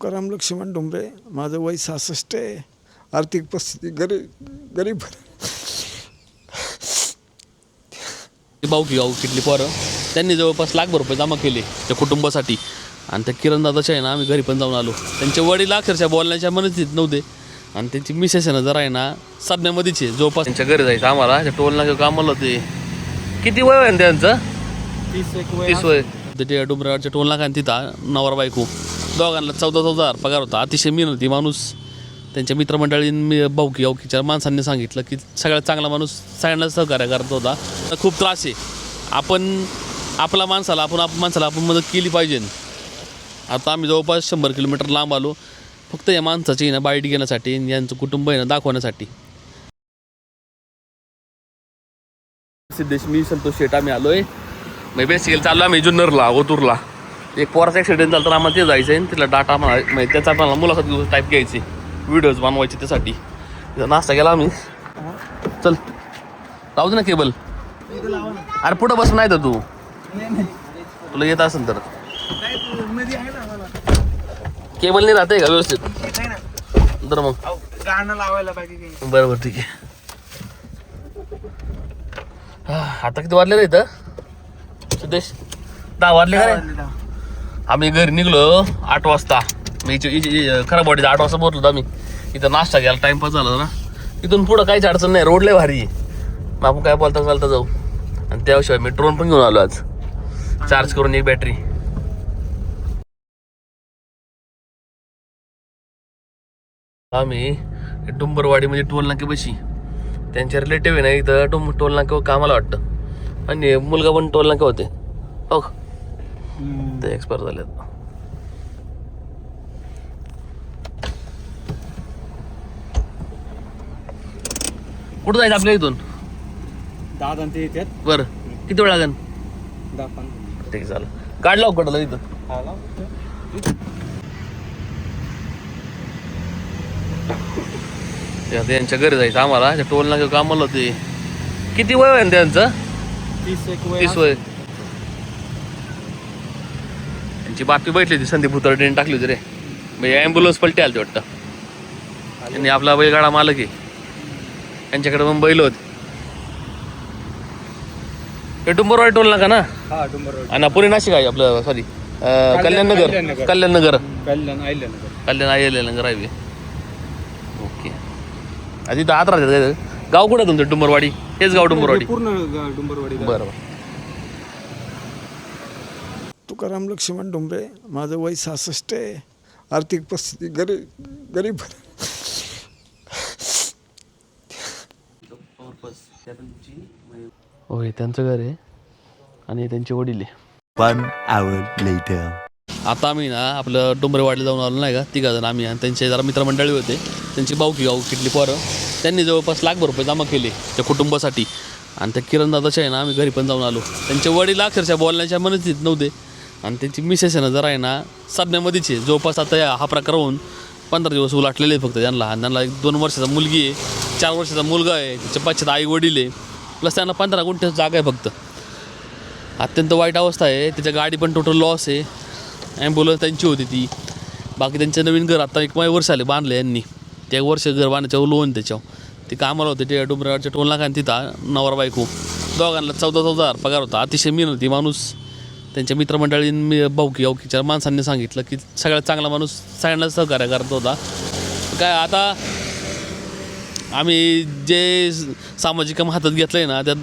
तुकाराम लक्ष्मण डोंबरे, माझं वय 66 आहे. आर्थिक परिस्थिती गरीब. भाऊकी किटली पोरं त्यांनी जवळपास लाखभर रुपये जमा केले त्या कुटुंबासाठी. आणि त्या किरण दादाच्या आहे ना, आम्ही घरी पण जाऊन आलो. त्यांचे वडील अक्षरशः बोलण्याच्या मनस्थितीत नव्हते. आणि त्यांची मिसेस आहे ना, जरा आहे ना साधण्यामध्येच आहे. जवळपास त्यांच्या घरी जायचं आम्हाला. त्या टोल नाक्यावर कामाला होते. किती वय आहे त्यांचं? 30 वय. ते डोंबरेवाडच्या टोल नाका आणि तिथं नवरा बायको दोघांना 14,000 पगार होता. अतिशय मेहनती माणूस. त्यांच्या मित्रमंडळींनी भाऊकीच्या माणसांनी सांगितलं की सगळ्यात चांगला माणूस सगळ्यांना सहकार्य करत होता. खूप त्रास आहे. आपण माणसाला आपण मदत केली पाहिजे. आता आम्ही जवळपास 100 किलोमीटर लांब आलो फक्त या माणसाची ना बाईट घेण्यासाठी, यांचं कुटुंब आहे ना दाखवण्यासाठी. सिद्धेश मी संतोष शेट आम्ही आलोय. मग बेसिकली चाललो आम्ही जुन्नरला ओतूरला. एक पोराचा ॲक्सिडेंट झाला तर आम्हाला ते जायचं आहे. तिथला डाटा म्हणजे त्याचा आम्हाला मुलाखत टाईप घ्यायची, व्हिडिओज बनवायचे. त्यासाठी नाश्ता केला आम्ही. चल राहू दे ना केबल. अरे पुढं बसून नाही तर तुला येत असेल तर केबल नाही राहते का व्यवस्थित? तर मग गाणं लावायला पाहिजे. बरोबर ठीक आहे. आता किती वाजले रे इथं सुदेश? 10 वाजले का रे? आम्ही घरी निघलो 8 वाजता. मी खराब वाटतं 8 वाजता पोहोचलो आम्ही. इथं नाश्ता घ्यायला टाइमपास झाला ना. इथून पुढं काहीच अडचण नाही. रोड लय भारी आहे. मग आपण काय बोलता चालता जाऊ. आणि त्याशिवाय मी ड्रोन पण घेऊन आलो आज, चार्ज करून एक बॅटरी. आम्ही डुंबरवाडी म्हणजे टोल नाक्यापाशी त्यांच्या रिलेटिव्ह आहे ना इथं टोल नाक्यावर कामाला वाटतं. आणि मुलगा पण टोल नाक्या होते. हो ते एक्सपायर झाले. कुठं जायचं आपल्या इथून? 10 ते येतात. बरं किती वेळ लागेल? 10-15. ठीक झालं. काढला कडलं इथं. त्यांच्या घरी जायचं आम्हाला. त्या टोल नाक्यावर कामाला होते. किती वय आहे त्यांचं? 30 वय. त्यांची बापी बैठली होती. संदीप भुतरडेने टाकली होती रे. म्हणजे ॲम्ब्युलन्स पलटी आली वाटतं. आणि आपला बैलगाडा मालक आहे. त्यांच्याकडे पण बैल होते. हे डुंबरवाडी टोल नाका ना? हा, डुंबरवाडी. आणि पुणे नाशिक आहे आपलं. Sorry Kalyan Nagar Ahilyanagar highway. Okay. आधी इथं आत राहतात. गाव कुठं तुमचं? डुंबरवाडी. हेच गाव डुंबरवाडी? पूर्ण डुंबरवाडी. बरं. तुकाराम लक्ष्मण डोंबरे, माझं वय 66 आहे. आर्थिक परिस्थिती गरीब. होय त्यांचं घर आहे आणि त्यांचे वडील आहे. 1 hour later. आता आम्ही ना आपलं डोंबरेवाडीला जाऊन आलो नाही का, 3 जण आम्ही. आणि त्यांचे जरा मित्रमंडळी होते. त्यांची भाऊकी किटली पोरं त्यांनी जवळपास लाखभर रुपये जमा केले त्या कुटुंबासाठी. आणि त्या किरण दादाच्या आहे ना, आम्ही घरी पण जाऊन आलो. त्यांचे वडील अक्षरशः बोलण्याच्या मनस्थितीत नव्हते. आणि त्यांची मिसेस आहे ना, जरा आहे ना साधण्यामध्येच आहे. जवळपास आता हा प्रकार होऊन 15 दिवस उलाटलेले फक्त त्यांना. आणि त्यांना 2 वर्षाचा मुलगी आहे, 4 वर्षाचा मुलगा आहे, त्याच्या पाचशेत आई वडील आहे, प्लस त्यांना 15 गुंठे जागा आहे फक्त. अत्यंत वाईट अवस्था आहे. त्याच्या गाडी पण टोटल लॉस आहे. ॲम्ब्युलन्स त्यांची होती ती. बाकी त्यांचं नवीन घर आता 1 वर्ष आले बांधलं यांनी. ते 1 वर्ष घर बांधण्याच्यावर लोन त्याच्यावर. ते कामाला होते ते डोंबरेवाडच्या टोल नाका आणि तिथं नवरा बायको दोघांना 14,000 पगार होता. अतिशय मेहनती माणूस. त्यांच्या मित्रमंडळींनी भाऊकीच्या माणसांनी सांगितलं की सगळ्यात चांगला माणूस सगळ्यांना सहकार्य करत होता. काय आता आम्ही जे सामाजिक काम हातात घेतलं आहे ना, त्यात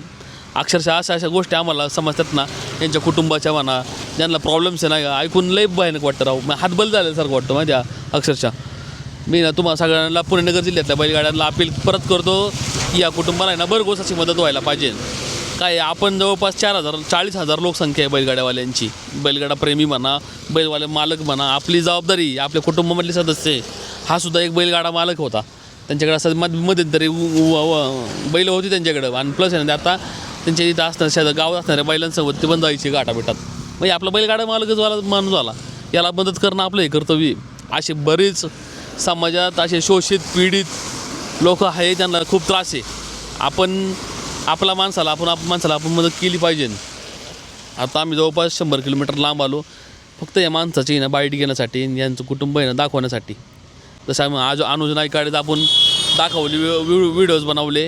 अक्षरशः अशा गोष्टी आम्हाला समजतात ना, त्यांच्या कुटुंबाच्या म्हणा, ज्यांना प्रॉब्लेम्स आहे ना, ऐकून लई भयानक वाटतं. राहू मग हातबल झाल्यासारखं वाटतं माहिती आहे. अक्षरशः मी ना तुम्हाला सगळ्यांना पुणे नगर जिल्ह्यातल्या बैलगाड्यांना अपील परत करतो की या कुटुंबाला आहे ना भरघोस अशी मदत व्हायला पाहिजे. काय आपण जवळपास 40,000 लोकसंख्या आहे बैलगाड्यावाल्यांची. बैलगाडा प्रेमी म्हणा, बैलवाले मालक म्हणा. आपली जबाबदारी आपल्या कुटुंबामधले सदस्य. हा सुद्धा एक बैलगाडा मालक होता. त्यांच्याकडे असं मध्यंतरी बैल होती त्यांच्याकडं. आणि प्लस आहे ना आता त्यांच्या इथं असणाऱ्या गावात असणाऱ्या बैलांसोबत ते पण जायचे गाठाबिठात. म्हणजे आपला बैलगाडा मालकच माणूस झाला. याला मदत करणं आपलं हे कर्तव्य. असे बरेच समाजात असे शोषित पीडित लोक आहे, त्यांना खूप त्रास आहे. आपण माणसाला आपण मदत केली पाहिजे. आता आम्ही जवळपास 100 किलोमीटर लांब आलो फक्त या माणसाची ना बाईट घेण्यासाठी आणि यांचं कुटुंब आहे ना दाखवण्यासाठी. जसं आम्ही आज अनुज नाईककडे आपण दाखवली व्हिडिओज बनवले,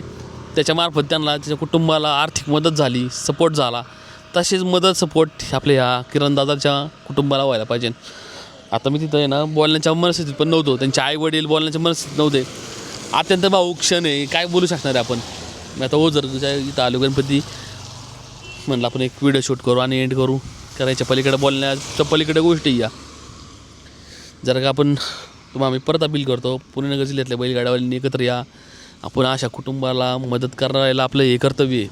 त्याच्यामार्फत त्यांना त्याच्या कुटुंबाला आर्थिक मदत झाली, सपोर्ट झाला. तशीच मदत सपोर्ट आपल्या ह्या किरणदादाच्या कुटुंबाला व्हायला पाहिजे. आता मी तिथं आहे ना बोलण्याच्या मनस्थितीत पण नव्हतो, त्यांचे आई वडील बोलण्याच्या मनस्थितीत नव्हते. अत्यंत भावूक क्षण आहे, काय बोलू शकणार आहे आपण. मी आता ओझरच्या इथं आलो गणपती म्हणलं आपण एक व्हिडिओ शूट करू आणि एंड करू. करायच्या पलीकडे बोलण्याच्या पलीकडे गोष्टी या जर का आपण तुम्हाला आम्ही परत अपील करतो, पुणे नगर जिल्ह्यातल्या बैलगाड्यावाल्यांनी एकत्र या. आपण अशा कुटुंबाला मदत करायला आपलं हे कर्तव्य आहे.